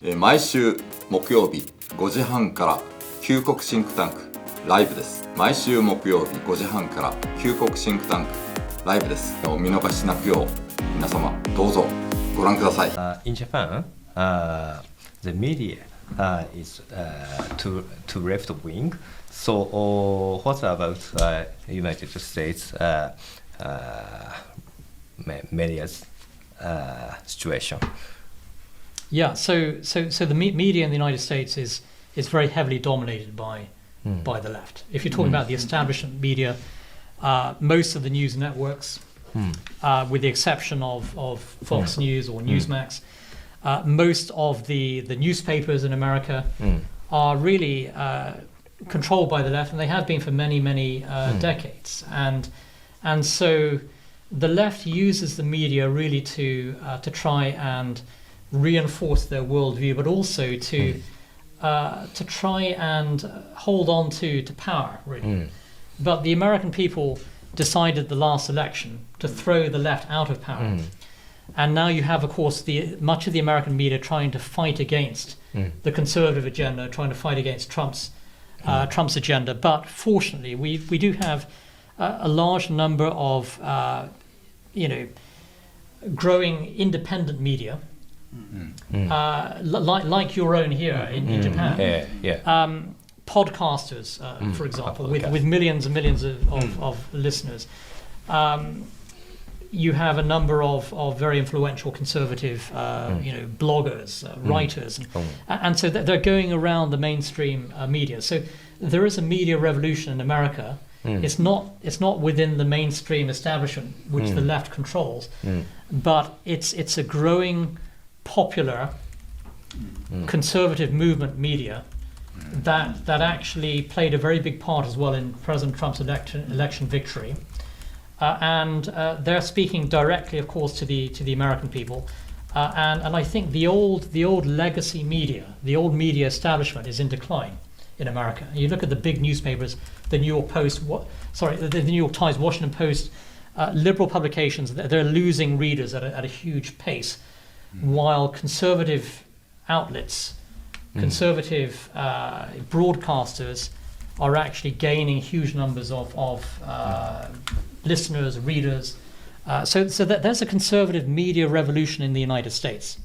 毎週木曜日5時半から救国シンクタンクライブです。毎週木曜日5時半から救国シンクタンクライブです。お見逃しなくよう皆様どうぞご覧ください。In Japan, the media is to left wing. So what about United States media's situation? Yeah, so the media in the United States is very heavily dominated by the left. If you're talking about the establishment media, most of the news networks, with the exception of Fox News or Newsmax, most of the newspapers in America are really controlled by the left, and they have been for many decades. And so the left uses the media really to try and reinforce their worldview, but also to try and hold on to power, really. But the American people decided the last election to throw the left out of power. And now you have, of course, much of the American media trying to fight against the conservative agenda, trying to fight against Trump's agenda. But fortunately, we do have a large number of growing independent media, like your own here in Japan. Podcasters, for example, with millions and millions of listeners. You have a number of very influential conservative, bloggers, writers, and so they're going around the mainstream media. So there is a media revolution in America. It's not within the mainstream establishment, which the left controls, but it's a growing, popular, conservative movement media that actually played a very big part as well in President Trump's election victory. And they're speaking directly, of course, to the American people, and I think the old legacy media, the old media establishment, is in decline in America. You look at the big newspapers, the New York Post, the New York Times, Washington Post, liberal publications. They're losing readers at a huge pace, while conservative outlets, conservative broadcasters, are actually gaining huge numbers of listeners, readers. So that there's a conservative media revolution in the United States.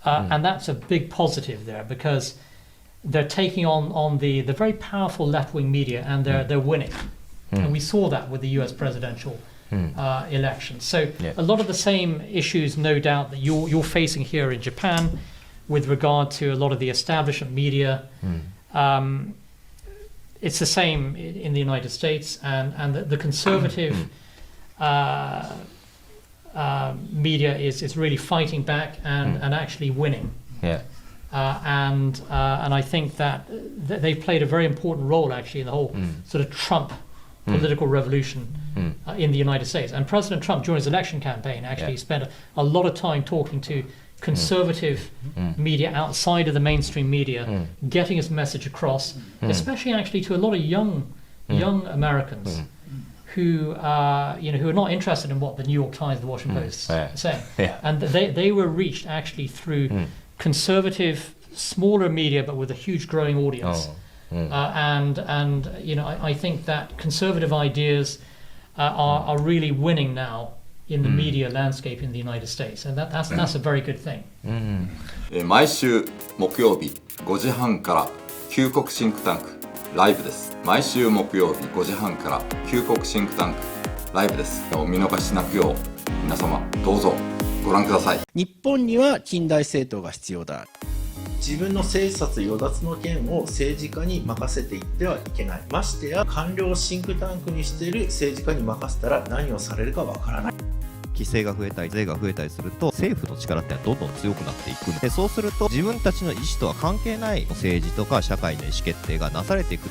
And that's a big positive there, because they're taking on the very powerful left-wing media, and they're winning. And we saw that with the US presidential election. So a lot of the same issues, no doubt, that you're facing here in Japan with regard to a lot of the establishment media. It's the same in the United States, and the conservative media is really fighting back and actually winning. And I think that they played a very important role actually in the whole sort of Trump political revolution in the United States. And President Trump, during his election campaign, actually spent a lot of time talking to conservative media outside of the mainstream media, getting his message across, especially actually to a lot of young Americans who are not interested in what the New York Times, the Washington Post are saying. And they were reached actually through conservative, smaller media, but with a huge growing audience. I think that conservative ideas are really winning now in the media landscape in the United States, and that's a very good thing. 毎週木曜日5時半から救国シンクタンクライブです。毎週木曜日5時半から救国シンクタンクライブです。お見逃しなくよう皆様どうぞご覧ください。日本には近代政党が必要だ。自分の政策与奪の権を政治家に任せていってはいけない。ましてや官僚をシンクタンクにしている政治家に任せたら何をされるかわからない。規制が増えたり税が増えたりすると政府の力ってどんどん強くなっていく。でそうすると自分たちの意思とは関係ない政治とか社会の意思決定がなされていく。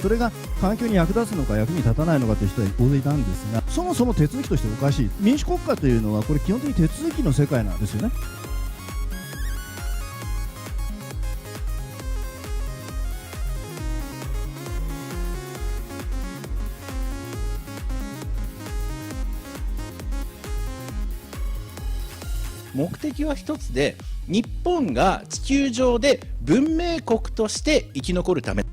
それが環境に役立つのか役に立たないのかという人は大勢いたんですが、そもそも手続きとしておかしい。民主国家というのはこれ基本的に手続きの世界なんですよね。目的的は一つで、日本が地球上で文明国として生き残るため、